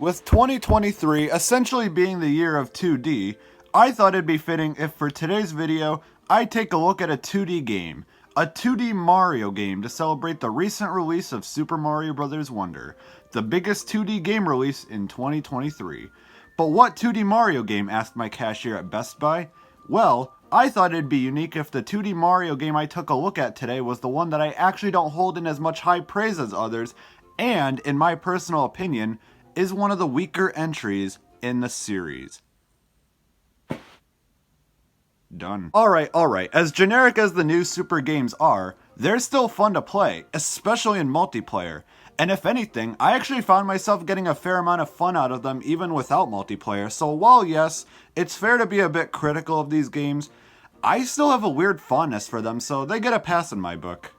With 2023 essentially being the year of 2D, I thought it'd be fitting if for today's video, I take a look at a 2D game. A 2D Mario game to celebrate the recent release of Super Mario Bros. Wonder, the biggest 2D game release in 2023. But what 2D Mario game, asked my cashier at Best Buy? Well, I thought it'd be unique if the 2D Mario game I took a look at today was the one that I actually don't hold in as much high praise as others, and, in my personal opinion, is one of the weaker entries in the series. Done. Alright, as generic as the new Super games are, they're still fun to play, especially in multiplayer. And if anything, I actually found myself getting a fair amount of fun out of them even without multiplayer, so while yes, it's fair to be a bit critical of these games, I still have a weird fondness for them, so they get a pass in my book.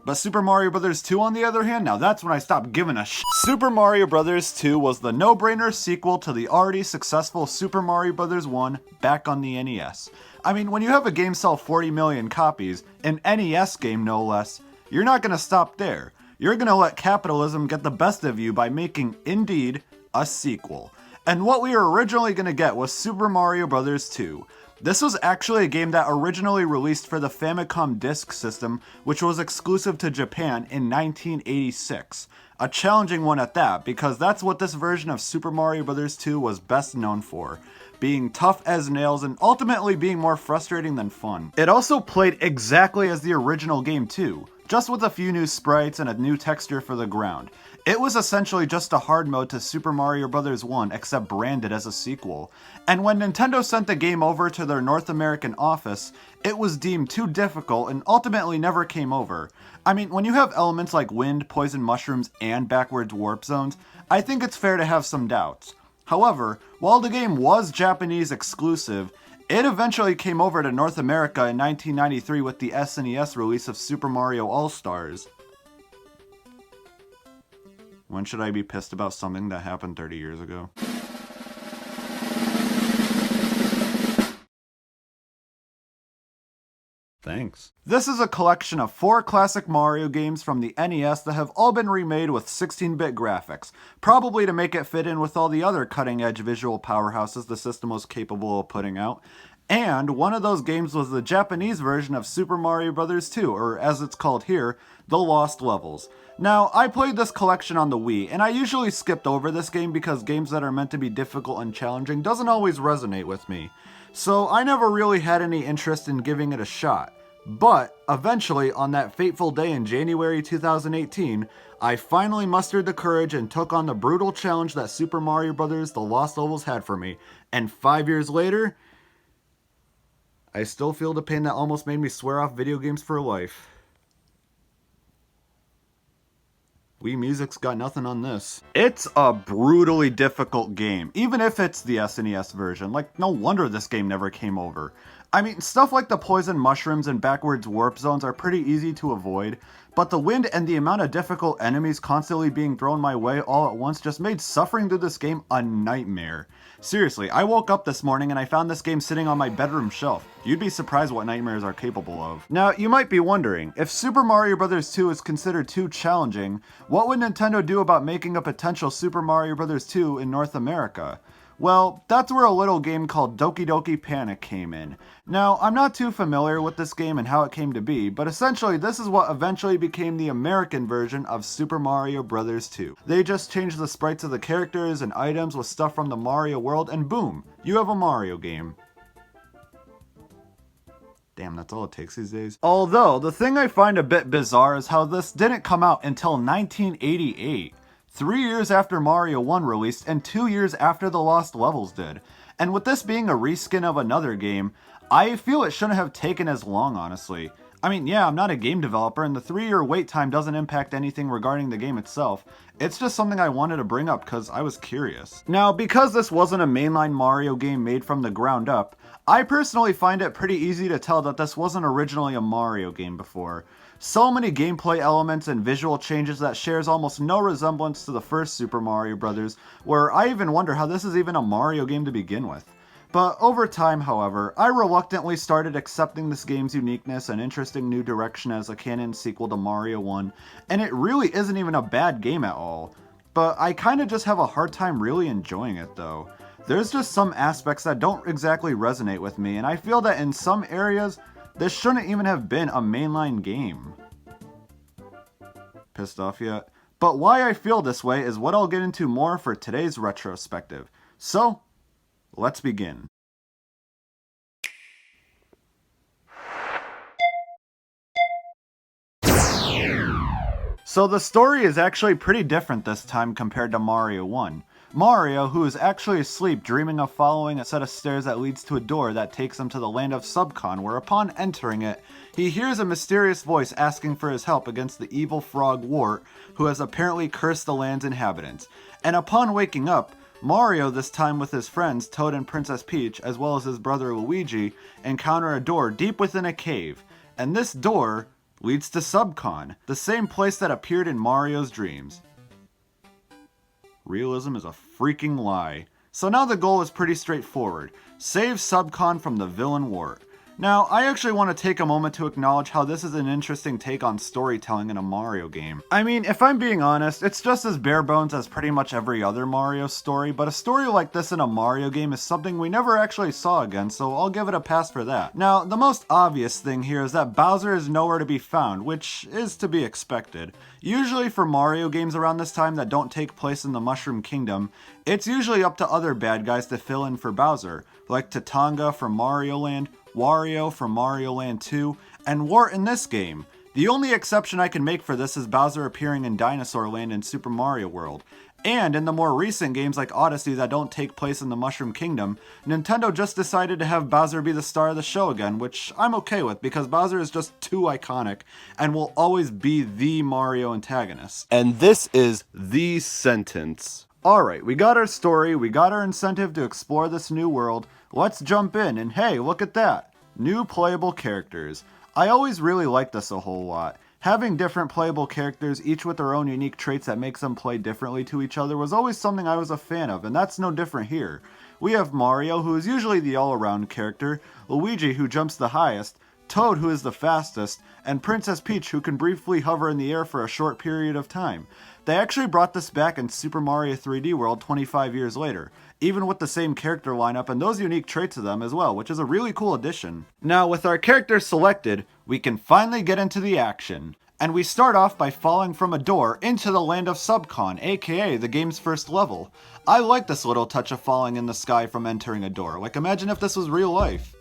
But Super Mario Bros. 2 on the other hand, now that's when I stopped giving a shit. Super Mario Bros. 2 was the no-brainer sequel to the already successful Super Mario Bros. 1 back on the NES. I mean, when you have a game sell 40 million copies, an NES game no less, you're not gonna stop there. You're gonna let capitalism get the best of you by making, indeed, a sequel. And what we were originally gonna get was Super Mario Bros. 2. This was actually a game that originally released for the Famicom Disk System, which was exclusive to Japan in 1986. A challenging one at that, because that's what this version of Super Mario Bros. 2 was best known for. Being tough as nails and ultimately being more frustrating than fun. It also played exactly as the original game too, just with a few new sprites and a new texture for the ground. It was essentially just a hard mode to Super Mario Bros. 1 except branded as a sequel. And when Nintendo sent the game over to their North American office, it was deemed too difficult and ultimately never came over. I mean, when you have elements like wind, poison mushrooms, and backwards warp zones, I think it's fair to have some doubts. However, while the game was Japanese exclusive, it eventually came over to North America in 1993 with the SNES release of Super Mario All-Stars. When should I be pissed about something that happened 30 years ago? Thanks. This is a collection of 4 classic Mario games from the NES that have all been remade with 16-bit graphics, probably to make it fit in with all the other cutting-edge visual powerhouses the system was capable of putting out. And one of those games was the Japanese version of Super Mario Bros. 2, or as it's called here, The Lost Levels. Now, I played this collection on the Wii, and I usually skipped over this game because games that are meant to be difficult and challenging doesn't always resonate with me. So I never really had any interest in giving it a shot. But, eventually, on that fateful day in January 2018, I finally mustered the courage and took on the brutal challenge that Super Mario Bros. The Lost Levels had for me. And 5 years later, I still feel the pain that almost made me swear off video games for life. Wii Music's got nothing on this. It's a brutally difficult game, even if it's the SNES version. Like, no wonder this game never came over. I mean, stuff like the poison mushrooms and backwards warp zones are pretty easy to avoid, but the wind and the amount of difficult enemies constantly being thrown my way all at once just made suffering through this game a nightmare. Seriously, I woke up this morning and I found this game sitting on my bedroom shelf. You'd be surprised what nightmares are capable of. Now, you might be wondering, if Super Mario Bros. 2 is considered too challenging, what would Nintendo do about making a potential Super Mario Bros. 2 in North America? Well, that's where a little game called Doki Doki Panic came in. Now, I'm not too familiar with this game and how it came to be, but essentially this is what eventually became the American version of Super Mario Bros. 2. They just changed the sprites of the characters and items with stuff from the Mario world, and boom, you have a Mario game. Damn, that's all it takes these days. Although, the thing I find a bit bizarre is how this didn't come out until 1988. 3 years after Mario 1 released, and 2 years after The Lost Levels did. And with this being a reskin of another game, I feel it shouldn't have taken as long, honestly. I mean, yeah, I'm not a game developer, and the 3-year wait time doesn't impact anything regarding the game itself. It's just something I wanted to bring up because I was curious. Now, because this wasn't a mainline Mario game made from the ground up, I personally find it pretty easy to tell that this wasn't originally a Mario game before. So many gameplay elements and visual changes that shares almost no resemblance to the first Super Mario Bros., where I even wonder how this is even a Mario game to begin with. But over time, however, I reluctantly started accepting this game's uniqueness and interesting new direction as a canon sequel to Mario 1, and it really isn't even a bad game at all. but I kinda just have a hard time really enjoying it though. There's just some aspects that don't exactly resonate with me, and I feel that in some areas, this shouldn't even have been a mainline game. Pissed off yet? But why I feel this way is what I'll get into more for today's retrospective. So, let's begin. So the story is actually pretty different this time compared to Mario 1. Mario, who is actually asleep dreaming of following a set of stairs that leads to a door that takes him to the land of Subcon, where upon entering it, he hears a mysterious voice asking for his help against the evil frog Wart, who has apparently cursed the land's inhabitants. And upon waking up, Mario, this time with his friends Toad and Princess Peach, as well as his brother Luigi, encounter a door deep within a cave. And this door leads to Subcon, the same place that appeared in Mario's dreams. Realism is a freaking lie. So now the goal is pretty straightforward. Save Subcon from the villain Wart. Now, I actually want to take a moment to acknowledge how this is an interesting take on storytelling in a Mario game. I mean, if I'm being honest, it's just as bare bones as pretty much every other Mario story, but a story like this in a Mario game is something we never actually saw again, so I'll give it a pass for that. Now, the most obvious thing here is that Bowser is nowhere to be found, which is to be expected. Usually for Mario games around this time that don't take place in the Mushroom Kingdom, it's usually up to other bad guys to fill in for Bowser, like Tatanga from Mario Land, Wario from Mario Land 2, and Wart in this game. The only exception I can make for this is Bowser appearing in Dinosaur Land in Super Mario World. And in the more recent games like Odyssey that don't take place in the Mushroom Kingdom, Nintendo just decided to have Bowser be the star of the show again, which I'm okay with because Bowser is just too iconic and will always be the Mario antagonist. And this is the sentence. Alright, we got our story, we got our incentive to explore this new world. Let's jump in, and hey, look at that! New playable characters. I always really liked this a whole lot. Having different playable characters, each with their own unique traits that makes them play differently to each other, was always something I was a fan of, and that's no different here. We have Mario, who is usually the all-around character, Luigi, who jumps the highest, Toad, who is the fastest, and Princess Peach, who can briefly hover in the air for a short period of time. They actually brought this back in Super Mario 3D World 25 years later, even with the same character lineup and those unique traits of them as well, which is a really cool addition. Now, with our characters selected, we can finally get into the action. And we start off by falling from a door into the land of Subcon, aka the game's first level. I like this little touch of falling in the sky from entering a door, like imagine if this was real life.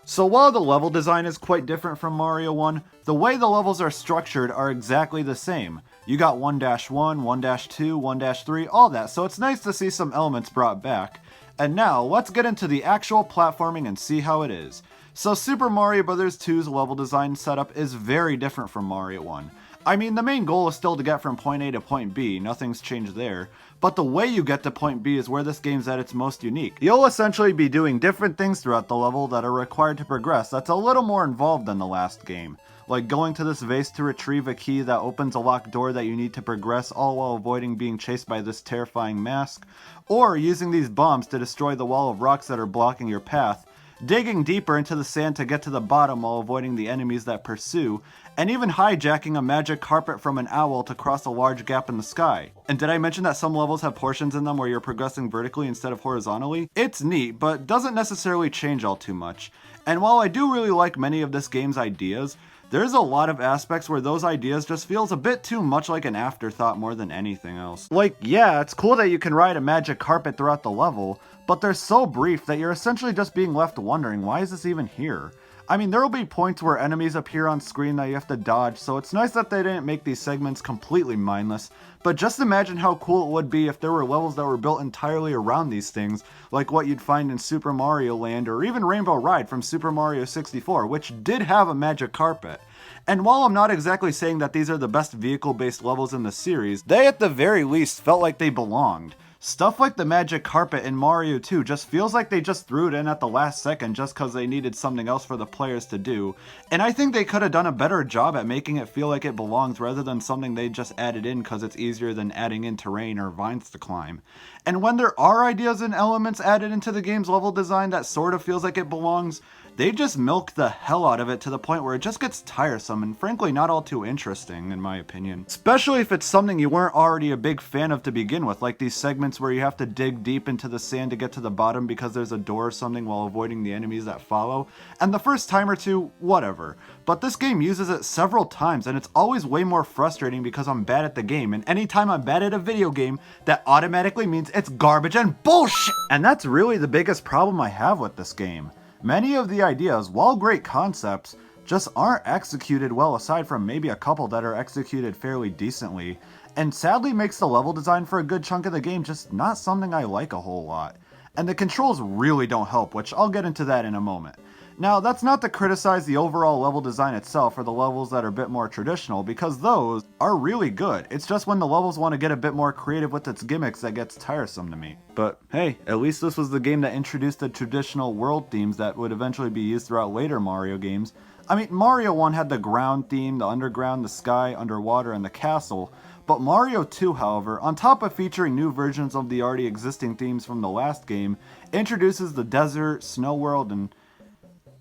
So while the level design is quite different from Mario 1, the way the levels are structured are exactly the same. You got 1-1, 1-2, 1-3, all that, so it's nice to see some elements brought back. And now, let's get into the actual platforming and see how it is. So Super Mario Bros. 2's level design setup is very different from Mario 1. I mean, the main goal is still to get from point A to point B, nothing's changed there, but the way you get to point B is where this game's at its most unique. You'll essentially be doing different things throughout the level that are required to progress that's a little more involved than the last game, like going to this vase to retrieve a key that opens a locked door that you need to progress all while avoiding being chased by this terrifying mask, or using these bombs to destroy the wall of rocks that are blocking your path, digging deeper into the sand to get to the bottom while avoiding the enemies that pursue, and even hijacking a magic carpet from an owl to cross a large gap in the sky. And did I mention that some levels have portions in them where you're progressing vertically instead of horizontally? It's neat, but doesn't necessarily change all too much. And while I do really like many of this game's ideas, there's a lot of aspects where those ideas just feels a bit too much like an afterthought more than anything else. Like, yeah, it's cool that you can ride a magic carpet throughout the level, but they're so brief that you're essentially just being left wondering, why is this even here? I mean, there will be points where enemies appear on screen that you have to dodge, so it's nice that they didn't make these segments completely mindless, but just imagine how cool it would be if there were levels that were built entirely around these things, like what you'd find in Super Mario Land or even Rainbow Ride from Super Mario 64, which did have a magic carpet. And while I'm not exactly saying that these are the best vehicle-based levels in the series, they at the very least felt like they belonged. Stuff like the magic carpet in Mario 2 just feels like they just threw it in at the last second just because they needed something else for the players to do, and I think they could have done a better job at making it feel like it belongs rather than something they just added in because it's easier than adding in terrain or vines to climb. And when there are ideas and elements added into the game's level design that sort of feels like it belongs, they just milk the hell out of it to the point where it just gets tiresome and frankly not all too interesting in my opinion. Especially if it's something you weren't already a big fan of to begin with, like these segments where you have to dig deep into the sand to get to the bottom because there's a door or something while avoiding the enemies that follow. And the first time or two, whatever. But this game uses it several times and it's always way more frustrating because I'm bad at the game, and anytime I'm bad at a video game, that automatically means it's garbage and bullshit! And that's really the biggest problem I have with this game. Many of the ideas, while great concepts, just aren't executed well aside from maybe a couple that are executed fairly decently, and sadly makes the level design for a good chunk of the game just not something I like a whole lot. And the controls really don't help, which I'll get into that in a moment. Now, that's not to criticize the overall level design itself or the levels that are a bit more traditional, because those are really good. It's just when the levels want to get a bit more creative with its gimmicks that gets tiresome to me. But hey, at least this was the game that introduced the traditional world themes that would eventually be used throughout later Mario games. I mean, Mario 1 had the ground theme, the underground, the sky, underwater, and the castle. But Mario 2, however, on top of featuring new versions of the already existing themes from the last game, introduces the desert, snow world, and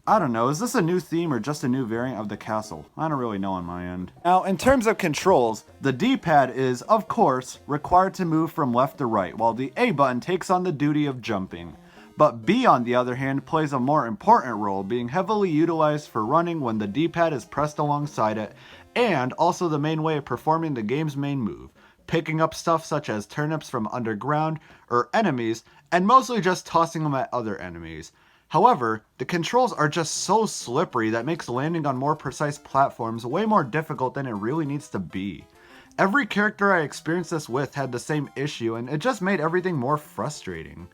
I don't know, is this a new theme or just a new variant of the castle? I don't really know on my end. Now, in terms of controls, the D-pad is, of course, required to move from left to right, while the A button takes on the duty of jumping. But B, on the other hand, plays a more important role, being heavily utilized for running when the D-pad is pressed alongside it, and also the main way of performing the game's main move, picking up stuff such as turnips from underground or enemies, and mostly just tossing them at other enemies. However, the controls are just so slippery that makes landing on more precise platforms way more difficult than it really needs to be. Every character I experienced this with had the same issue, and it just made everything more frustrating.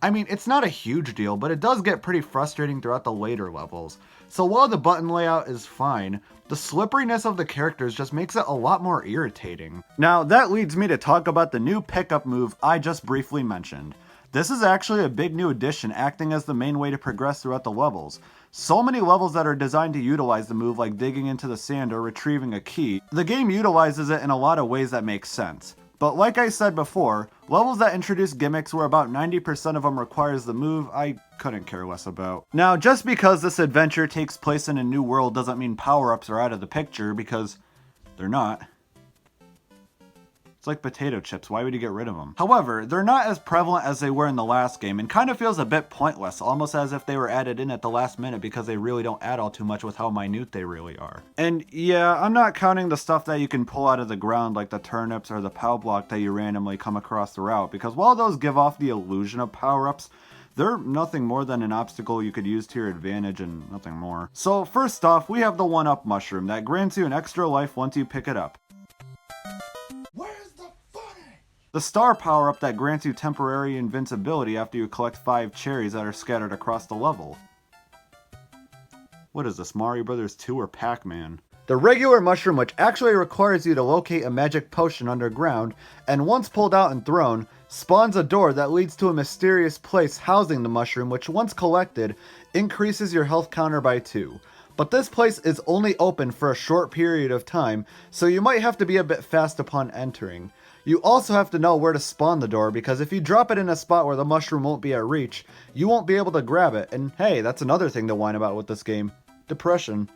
I mean, it's not a huge deal, but it does get pretty frustrating throughout the later levels. So while the button layout is fine, the slipperiness of the characters just makes it a lot more irritating. Now, that leads me to talk about the new pickup move I just briefly mentioned. This is actually a big new addition, acting as the main way to progress throughout the levels. So many levels that are designed to utilize the move, like digging into the sand or retrieving a key, the game utilizes it in a lot of ways that make sense. But like I said before, levels that introduce gimmicks where about 90% of them requires the move, I couldn't care less about. Now, just because this adventure takes place in a new world doesn't mean power-ups are out of the picture, because they're not. It's like potato chips, why would you get rid of them? However, they're not as prevalent as they were in the last game, and kind of feels a bit pointless, almost as if they were added in at the last minute because they really don't add all too much with how minute they really are. And yeah, I'm not counting the stuff that you can pull out of the ground like the turnips or the POW block that you randomly come across the route, because while those give off the illusion of power-ups, they're nothing more than an obstacle you could use to your advantage and nothing more. So first off, we have the 1-up mushroom that grants you an extra life once you pick it up. The star power-up that grants you temporary invincibility after you collect 5 cherries that are scattered across the level. What is this, Mario Bros. 2 or Pac-Man? The regular mushroom, which actually requires you to locate a magic potion underground, and once pulled out and thrown, spawns a door that leads to a mysterious place housing the mushroom, which once collected, increases your health counter by 2. But this place is only open for a short period of time, so you might have to be a bit fast upon entering. You also have to know where to spawn the door, because if you drop it in a spot where the mushroom won't be at reach, you won't be able to grab it, and hey, that's another thing to whine about with this game. Depression.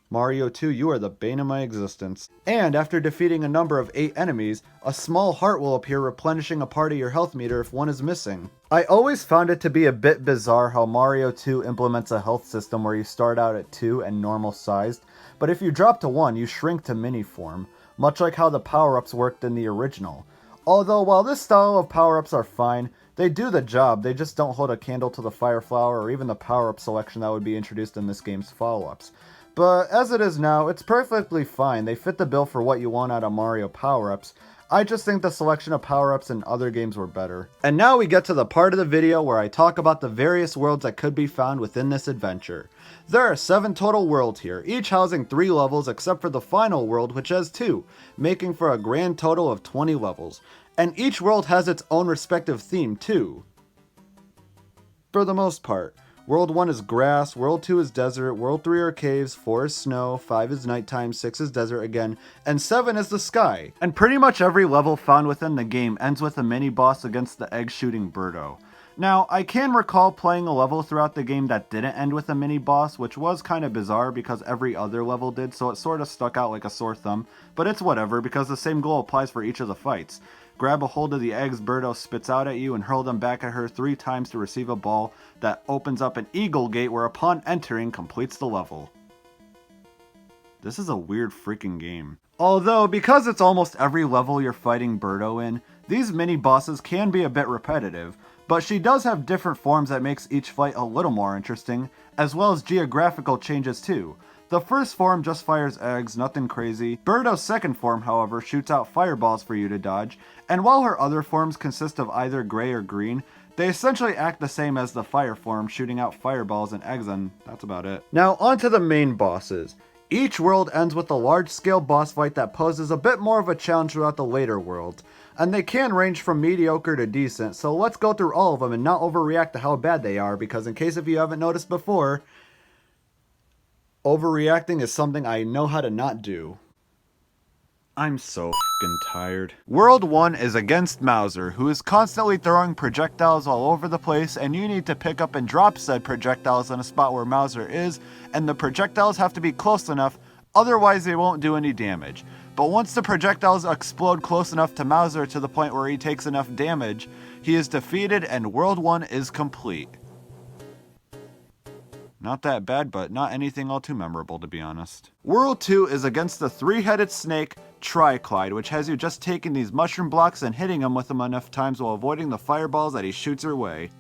Mario 2, you are the bane of my existence. And after defeating a number of 8 enemies, a small heart will appear replenishing a part of your health meter if one is missing. I always found it to be a bit bizarre how Mario 2 implements a health system where you start out at 2 and normal sized, but if you drop to 1, you shrink to mini form, much like how the power-ups worked in the original. Although while this style of power-ups are fine, they do the job, they just don't hold a candle to the fire flower or even the power-up selection that would be introduced in this game's follow-ups. But as it is now, it's perfectly fine, they fit the bill for what you want out of Mario power-ups. I just think the selection of power-ups in other games were better. And now we get to the part of the video where I talk about the various worlds that could be found within this adventure. There are 7 total worlds here, each housing 3 levels except for the final world, which has 2, making for a grand total of 20 levels. And each world has its own respective theme too. For the most part. World 1 is grass, World 2 is desert, World 3 are caves, 4 is snow, 5 is nighttime, 6 is desert again, and 7 is the sky. And pretty much every level found within the game ends with a mini-boss against the egg-shooting Birdo. Now, I can recall playing a level throughout the game that didn't end with a mini-boss, which was kind of bizarre because every other level did, so it sort of stuck out like a sore thumb, but it's whatever because the same goal applies for each of the fights. Grab a hold of the eggs Birdo spits out at you and hurl them back at her 3 times to receive a ball that opens up an eagle gate where upon entering completes the level. This is a weird freaking game. Although, because it's almost every level you're fighting Birdo in, these mini-bosses can be a bit repetitive, but she does have different forms that makes each fight a little more interesting, as well as geographical changes too. The first form just fires eggs, nothing crazy. Birdo's second form, however, shoots out fireballs for you to dodge, and while her other forms consist of either gray or green, they essentially act the same as the fire form, shooting out fireballs and eggs, and that's about it. Now onto the main bosses. Each world ends with a large-scale boss fight that poses a bit more of a challenge throughout the later worlds, and they can range from mediocre to decent, so let's go through all of them and not overreact to how bad they are, because in case if you haven't noticed before, overreacting is something I know how to not do. I'm so f***ing tired. World 1 is against Mauser, who is constantly throwing projectiles all over the place, and you need to pick up and drop said projectiles in a spot where Mauser is, and the projectiles have to be close enough, otherwise they won't do any damage. But once the projectiles explode close enough to Mauser to the point where he takes enough damage, he is defeated and World 1 is complete. Not that bad, but not anything all too memorable, to be honest. World 2 is against the 3-headed snake, Triclide, which has you just taking these mushroom blocks and hitting him with them enough times while avoiding the fireballs that he shoots your way.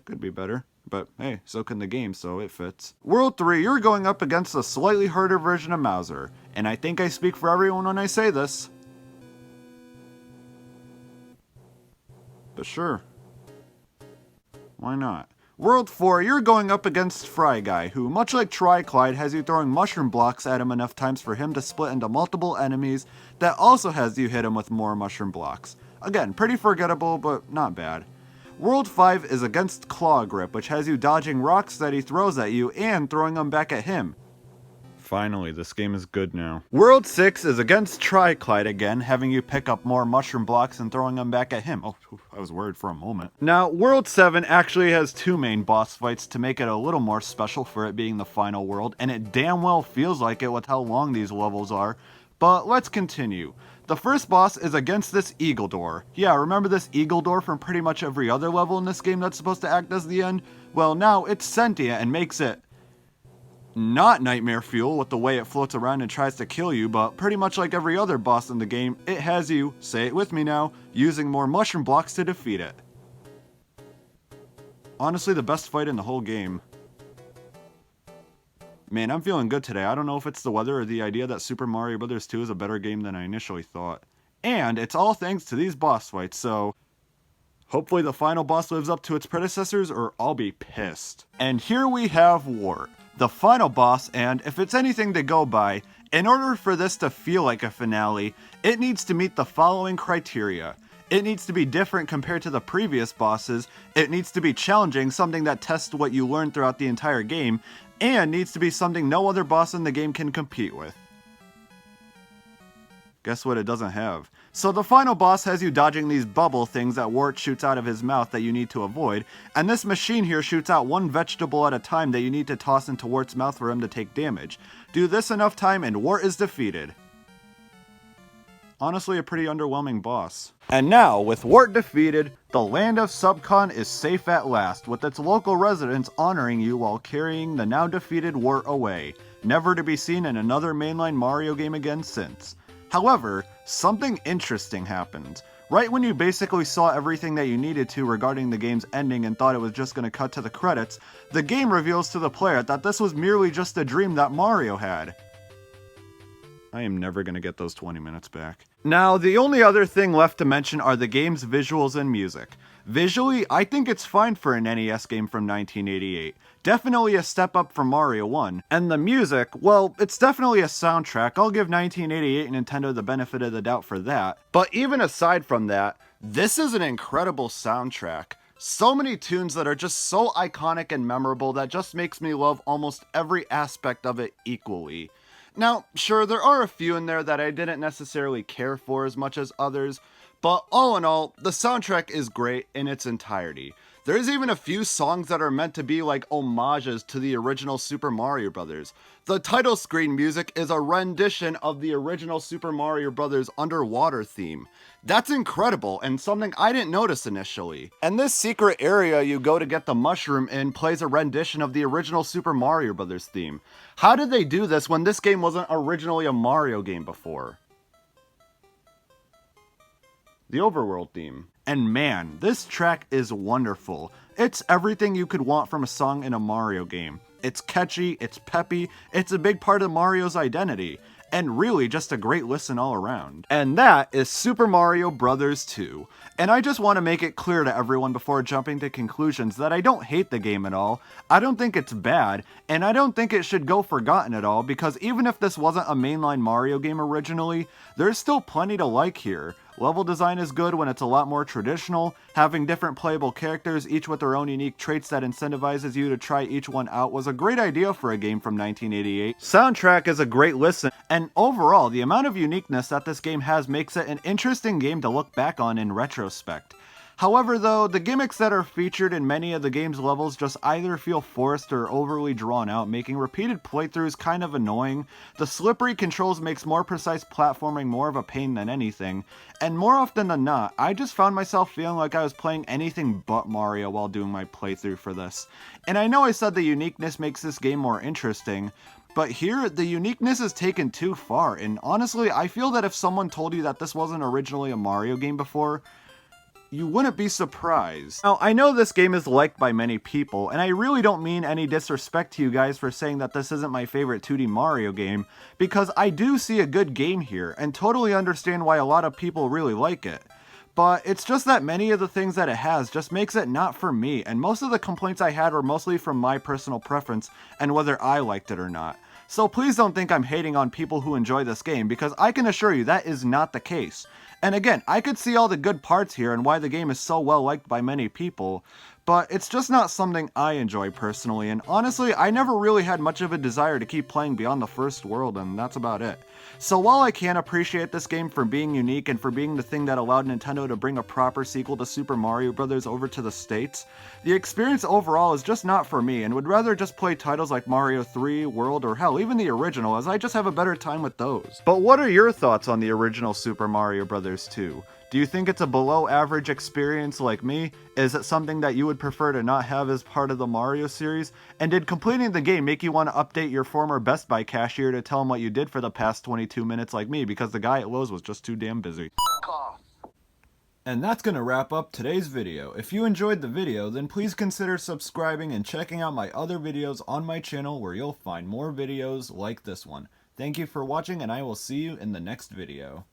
Could be better, but hey, so can the game, so it fits. World 3, you're going up against a slightly harder version of Mauser, and I think I speak for everyone when I say this. But sure. Why not? World 4, you're going up against Fry Guy, who, much like Triclide, has you throwing mushroom blocks at him enough times for him to split into multiple enemies, that also has you hit him with more mushroom blocks. Again, pretty forgettable, but not bad. World 5 is against Claw Grip, which has you dodging rocks that he throws at you and throwing them back at him. Finally, this game is good now. World 6 is against Triclide again, having you pick up more mushroom blocks and throwing them back at him. Oh, I was worried for a moment. Now, World 7 actually has 2 main boss fights to make it a little more special for it being the final world, and it damn well feels like it with how long these levels are. But let's continue. The first boss is against this Eagle Door. Yeah, remember this Eagle Door from pretty much every other level in this game that's supposed to act as the end? Well, now it's sentient and makes it not nightmare fuel with the way it floats around and tries to kill you, but pretty much like every other boss in the game, it has you, say it with me now, using more mushroom blocks to defeat it. Honestly, the best fight in the whole game. Man, I'm feeling good today. I don't know if it's the weather or the idea that Super Mario Bros. 2 is a better game than I initially thought. And it's all thanks to these boss fights, so hopefully the final boss lives up to its predecessors or I'll be pissed. And here we have Wart, the final boss, and if it's anything to go by, in order for this to feel like a finale, it needs to meet the following criteria. It needs to be different compared to the previous bosses, it needs to be challenging, something that tests what you learned throughout the entire game, and needs to be something no other boss in the game can compete with. Guess what it doesn't have? So the final boss has you dodging these bubble things that Wart shoots out of his mouth that you need to avoid, and this machine here shoots out one vegetable at a time that you need to toss into Wart's mouth for him to take damage. Do this enough time and Wart is defeated. Honestly, a pretty underwhelming boss. And now, with Wart defeated, the land of Subcon is safe at last, with its local residents honoring you while carrying the now defeated Wart away, never to be seen in another mainline Mario game again since. However, something interesting happened. Right when you basically saw everything that you needed to regarding the game's ending and thought it was just going to cut to the credits, the game reveals to the player that this was merely just a dream that Mario had. I am never going to get those 20 minutes back. Now, the only other thing left to mention are the game's visuals and music. Visually, I think it's fine for an NES game from 1988. Definitely a step up from Mario 1. And the music, well, it's definitely a soundtrack. I'll give 1988 Nintendo the benefit of the doubt for that. But even aside from that, this is an incredible soundtrack. So many tunes that are just so iconic and memorable that just makes me love almost every aspect of it equally. Now, sure, there are a few in there that I didn't necessarily care for as much as others, but all in all, the soundtrack is great in its entirety. There's even a few songs that are meant to be like homages to the original Super Mario Bros. The title screen music is a rendition of the original Super Mario Bros. Underwater theme. That's incredible and something I didn't notice initially. And this secret area you go to get the mushroom in plays a rendition of the original Super Mario Bros. Theme. How did they do this when this game wasn't originally a Mario game before? The Overworld theme. And man, this track is wonderful. It's everything you could want from a song in a Mario game. It's catchy, it's peppy, it's a big part of Mario's identity, and really just a great listen all around. And that is Super Mario Bros. 2. And I just want to make it clear to everyone before jumping to conclusions that I don't hate the game at all, I don't think it's bad, and I don't think it should go forgotten at all, because even if this wasn't a mainline Mario game originally, there's still plenty to like here. Level design is good when it's a lot more traditional, having different playable characters, each with their own unique traits that incentivizes you to try each one out was a great idea for a game from 1988. Soundtrack is a great listen, and overall, the amount of uniqueness that this game has makes it an interesting game to look back on in retrospect. However though, the gimmicks that are featured in many of the game's levels just either feel forced or overly drawn out, making repeated playthroughs kind of annoying. The slippery controls makes more precise platforming more of a pain than anything, and more often than not, I just found myself feeling like I was playing anything but Mario while doing my playthrough for this. And I know I said the uniqueness makes this game more interesting, but here, the uniqueness is taken too far, and honestly, I feel that if someone told you that this wasn't originally a Mario game before, you wouldn't be surprised. Now, I know this game is liked by many people, and I really don't mean any disrespect to you guys for saying that this isn't my favorite 2D Mario game, because I do see a good game here, and totally understand why a lot of people really like it. But it's just that many of the things that it has just makes it not for me, and most of the complaints I had were mostly from my personal preference and whether I liked it or not. So please don't think I'm hating on people who enjoy this game, because I can assure you that is not the case. And again, I could see all the good parts here and why the game is so well liked by many people, but it's just not something I enjoy personally, and honestly, I never really had much of a desire to keep playing beyond the first world, and that's about it. So while I can appreciate this game for being unique and for being the thing that allowed Nintendo to bring a proper sequel to Super Mario Bros. Over to the States, the experience overall is just not for me, and would rather just play titles like Mario 3, World, or hell, even the original, as I just have a better time with those. But what are your thoughts on the original Super Mario Bros. 2? Do you think it's a below average experience like me? Is it something that you would prefer to not have as part of the Mario series? And did completing the game make you want to update your former Best Buy cashier to tell him what you did for the past 22 minutes like me, because the guy at Lowe's was just too damn busy? And that's going to wrap up today's video. If you enjoyed the video, then please consider subscribing and checking out my other videos on my channel where you'll find more videos like this one. Thank you for watching, and I will see you in the next video.